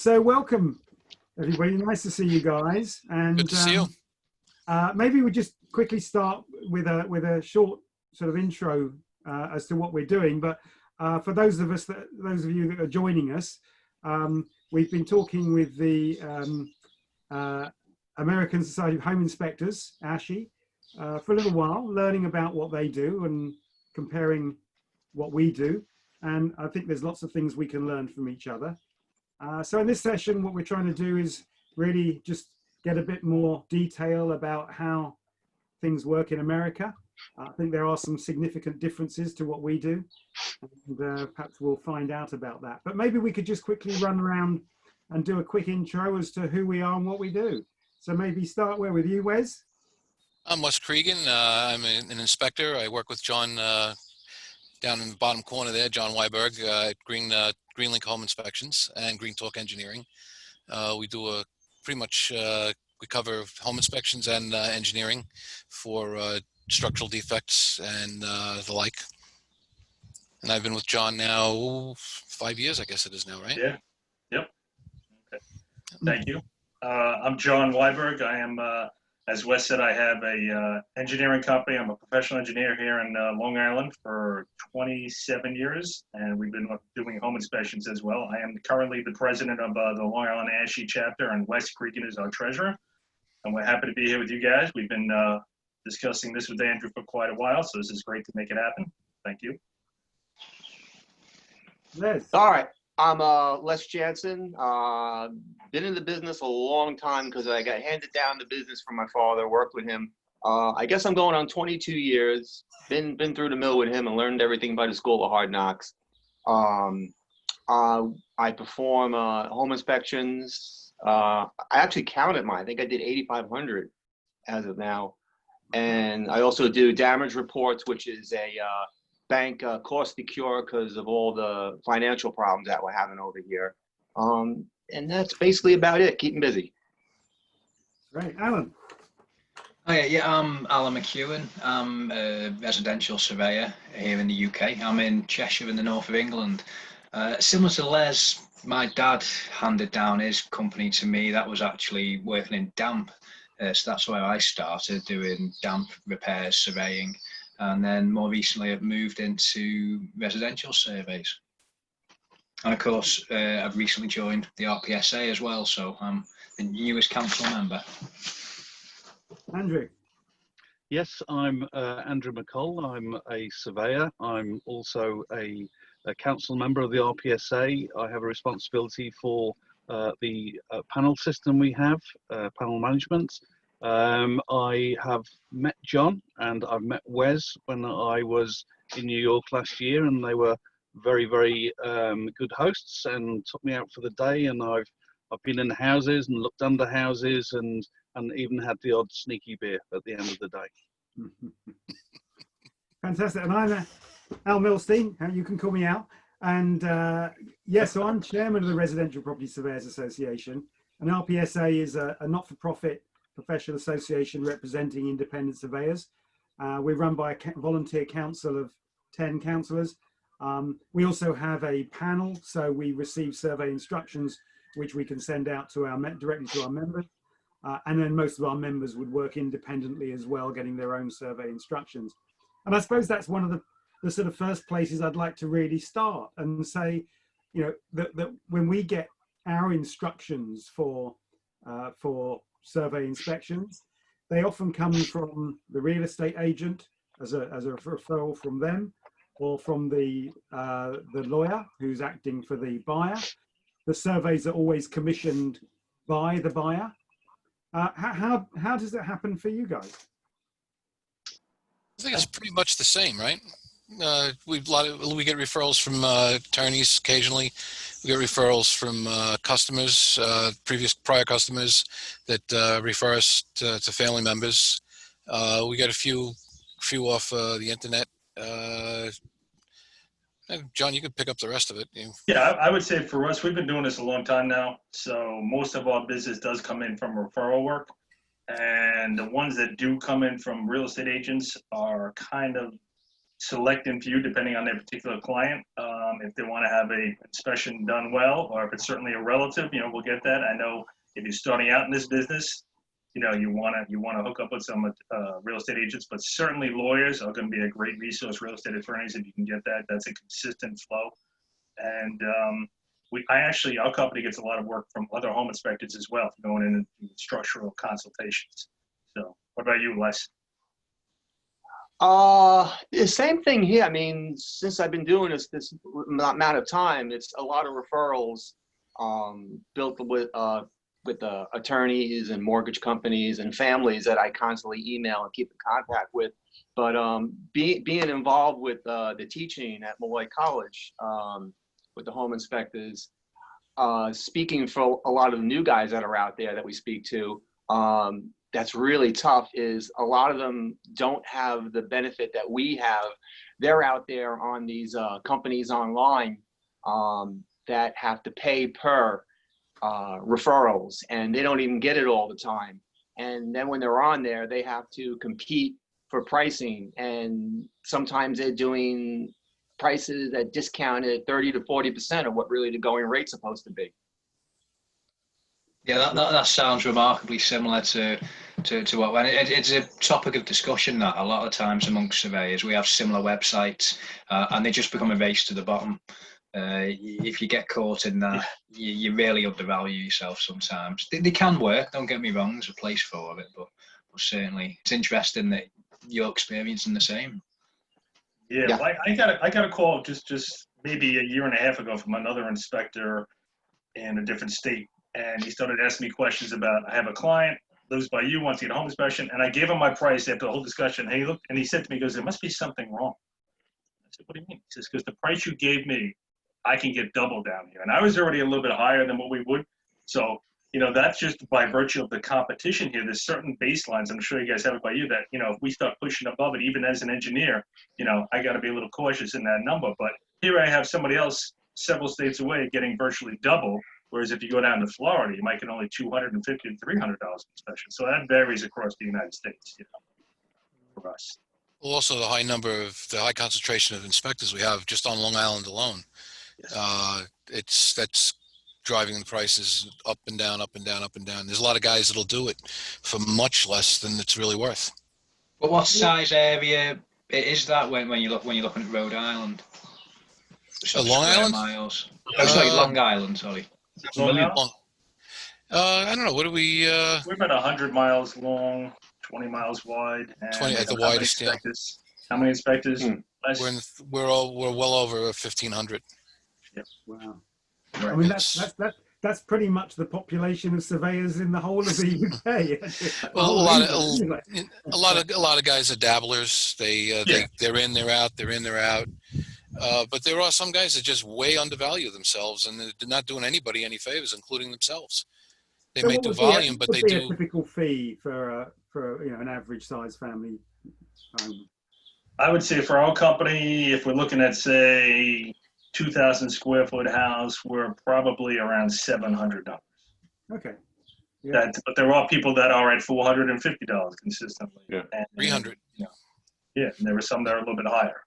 So welcome, everybody. Nice to see you guys. And good to see you. Maybe we just quickly start with a short sort of intro as to what we're doing. But for those of you that are joining us, we've been talking with the American Society of Home Inspectors, ASHI, for a little while, learning about what they do and comparing what we do. And I think there's lots of things we can learn from each other. So in this session, what we're trying to do is really just get a bit more detail about how things work in America. I think there are some significant differences to what we do, and perhaps we'll find out about that. But maybe we could just quickly run around and do a quick intro as to who we are and what we do. So maybe start with you, Wes. I'm Wes Cregan. I'm an inspector. I work with John down in the bottom corner there, John Weiberg, at Greenlink Home Inspections and Green Talk Engineering. We do we cover home inspections and engineering for structural defects and the like. And I've been with John now 5 years, I guess it is now, right? Yeah. Yep. Okay. Thank you. I'm John Weiberg. I am, as Wes said, I have a engineering company. I'm a professional engineer here in Long Island for 27 years, and we've been doing home inspections as well. I am currently the president of the Long Island ASHI chapter, and Wes Cregan is our treasurer. And we're happy to be here with you guys. We've been discussing this with Andrew for quite a while, so this is great to make it happen. Thank you. Les. All right. I'm Les Jansen. Been in the business a long time because I got handed down the business from my father, worked with him. I guess I'm going on 22 years. Been through the mill with him and learned everything by the School of Hard Knocks. I perform home inspections. I actually counted mine. I think I did 8,500 as of now. And I also do damage reports, which is a bank costly cure because of all the financial problems that we're having over here. And that's basically about it. Keep them busy. Right, Alan. Hi, yeah, I'm Alan McEwen. I'm a residential surveyor here in the UK. I'm in Cheshire in the north of England. Similar to Les, my dad handed down his company to me. That was actually working in damp. So that's where I started doing damp repairs, surveying. And then more recently, I've moved into residential surveys. And of course, I've recently joined the RPSA as well. So I'm the newest council member. Andrew. Yes, I'm Andrew McColl. I'm a surveyor. I'm also a council member of the RPSA. I have a responsibility for the panel system we have, panel management. I have met John and I've met Wes when I was in New York last year, and they were very, very good hosts and took me out for the day. And I've been in houses and looked under houses and even had the odd sneaky beer at the end of the day. Fantastic. And I'm Al Milstein, you can call me Al. And so I'm chairman of the Residential Property Surveyors Association. And RPSA is a not-for-profit professional association representing independent surveyors. We're run by a volunteer council of 10 councillors. We also have a panel, so we receive survey instructions which we can send out to directly to our members. And then most of our members would work independently as well, getting their own survey instructions. And I suppose that's one of the sort of first places I'd like to really start and say, you know, that when we get our instructions for survey inspections, they often come from the real estate agent as a referral from them, or from the lawyer who's acting for the buyer. The surveys are always commissioned by the buyer. How does it happen for you guys? I think it's pretty much the same, right? We get referrals from attorneys occasionally. We get referrals from customers, prior customers that refer us to family members. We get a few off the internet. John, you could pick up the rest of it. Yeah, I would say for us, we've been doing this a long time now. So most of our business does come in from referral work. And the ones that do come in from real estate agents are kind of select and view depending on their particular client. If they want to have a inspection done well, or if it's certainly a relative, we'll get that. I know if you're starting out in this business, you want to hook up with some real estate agents, but certainly lawyers are going to be a great resource. Real estate attorneys, if you can get that, that's a consistent flow. And our company gets a lot of work from other home inspectors as well, going in and doing structural consultations. So, what about you, Les? The same thing here. I mean, since I've been doing this amount of time, it's a lot of referrals built with attorneys and mortgage companies and families that I constantly email and keep in contact with. But being involved with the teaching at Malloy College with the home inspectors, speaking for a lot of the new guys that are out there that we speak to, that's really tough is a lot of them don't have the benefit that we have. They're out there on these companies online that have to pay per referrals, and they don't even get it all the time. And then when they're on there, they have to compete for pricing, and sometimes they're doing prices that discounted 30 to 40% of what really the going rate's supposed to be. Yeah, that sounds remarkably similar to what it's a topic of discussion that a lot of times amongst surveyors. We have similar websites and they just become a race to the bottom. If you get caught in that, you really undervalue yourself sometimes. They can work, don't get me wrong, there's a place for it, but certainly it's interesting that you're experiencing the same. Yeah. Well, I got a call just maybe a year and a half ago from another inspector in a different state. And he started asking me questions about, I have a client, lives by you, wants to get a home inspection. And I gave him my price after the whole discussion. And he looked and he said to me, he goes, there must be something wrong. I said, what do you mean? He says, because the price you gave me, I can get double down here. And I was already a little bit higher than what we would. So, that's just by virtue of the competition here. There's certain baselines. I'm sure you guys have it by you that, if we start pushing above it, even as an engineer, I got to be a little cautious in that number. But here I have somebody else several states away getting virtually double. Whereas if you go down to Florida, you might get only $250 to $300 inspection. So that varies across the United States, for us. Well, also the high concentration of inspectors we have just on Long Island alone. Yes. That's driving the prices up and down, up and down, up and down. There's a lot of guys that'll do it for much less than it's really worth. But what size area is that when you're looking at Rhode Island? Long Island? Miles. Sorry, Long Island. Sorry. Long. I don't know. What do we? We're about 100 miles long, 20 miles wide. And 20 at the widest. Yeah. How many inspectors? We're well over 1,500. Yep. Wow. I mean that's pretty much the population of surveyors in the whole of the UK. Well, a lot of guys are dabblers. They're in, they're out, they're in, they're out. But there are some guys that just way undervalue themselves, and they're not doing anybody any favors, including themselves. They may do volume, but they do. A typical fee for an average size family home? I would say for our company, if we're looking at say 2,000 square foot house, we're probably around $700. Okay. Yeah. But there are people that are at $450 consistently. Yeah. And, 300. And there are some that are a little bit higher.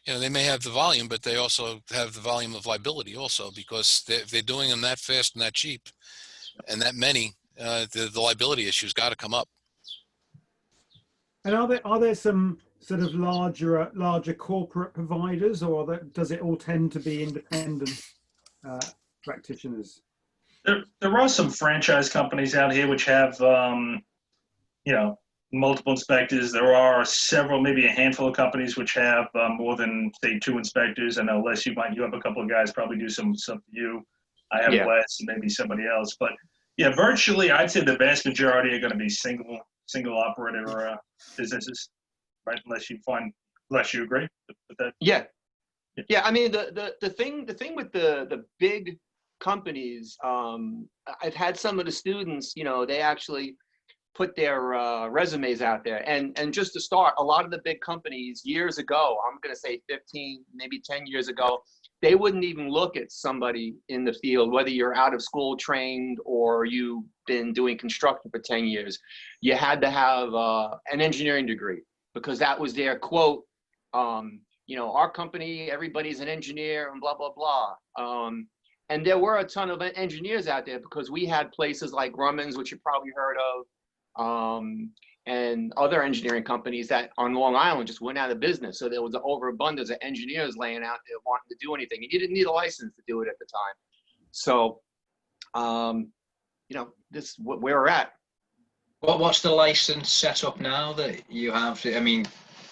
They may have the volume, but they also have the volume of liability also, because if they're doing them that fast and that cheap and that many, the liability issues got to come up. And are there some sort of larger corporate providers, or does it all tend to be independent practitioners? There are some franchise companies out here which have multiple inspectors. There are several, maybe a handful of companies which have more than say 2 inspectors. I know Les, you have a couple of guys probably do some for you. I have Les and maybe somebody else, but virtually I'd say the vast majority are going to be single operator businesses, right? Unless you agree with that. Yeah. I mean the thing with the big companies, I've had some of the students, they actually put their resumes out there, and just to start, a lot of the big companies years ago, I'm going to say 15, maybe 10 years ago, they wouldn't even look at somebody in the field, whether you're out of school trained or you've been doing construction for 10 years. You had to have an engineering degree, because that was their quote you know, our company, everybody's an engineer and blah, blah, blah. And there were a ton of engineers out there because we had places like Grumman's, which you probably heard of, and other engineering companies that on Long Island just went out of business. So there was an overabundance of engineers laying out there wanting to do anything. And you didn't need a license to do it at the time. So, you know, this is where we're at. What's the license set up now that you have? I mean,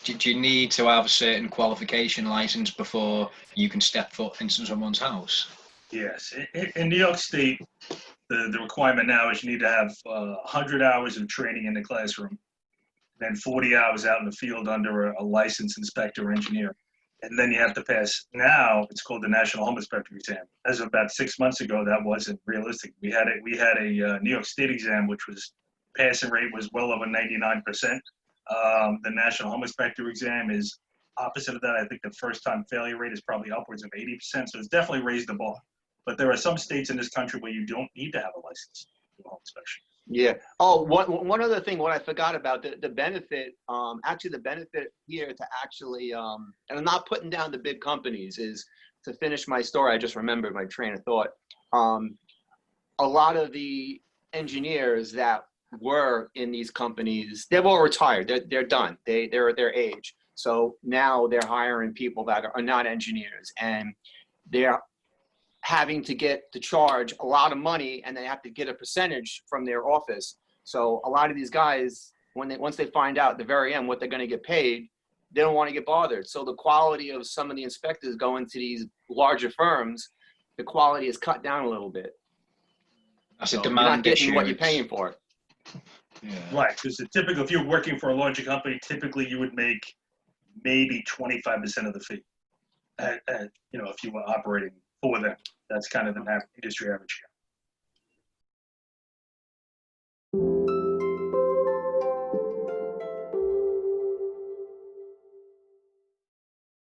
do you need to have a certain qualification license before you can step foot into someone's house? Yes, in New York State, the requirement now is you need to have 100 hours of training in the classroom, then 40 hours out in the field under a licensed inspector or engineer. And then you have to pass, now it's called the National Home Inspector exam. As of about 6 months ago, that wasn't realistic. We had a New York State exam, which was passing rate was well over 99%. The National Home Inspector exam is opposite of that. I think the first time failure rate is probably upwards of 80%. So it's definitely raised the bar. But there are some states in this country where you don't need to have a license to do a home inspection. Yeah. Oh, one other thing, what I forgot about, the benefit, actually the benefit here to actually, and I'm not putting down the big companies, is to finish my story. I just remembered my train of thought. A lot of the engineers that were in these companies, they've all retired. They're done. They're at their age. So now they're hiring people that are not engineers, and they're having to charge a lot of money, and they have to get a percentage from their office. So a lot of these guys, once they find out at the very end what they're going to get paid, they don't want to get bothered. So the quality of some of the inspectors going to these larger firms, the quality is cut down a little bit. That's So a you're demand not getting issue. what you're paying for. Yeah. Right, because typically, if you're working for a larger company, typically you would make maybe 25% of the fee. You know, if you were operating for them, that's kind of the industry average here.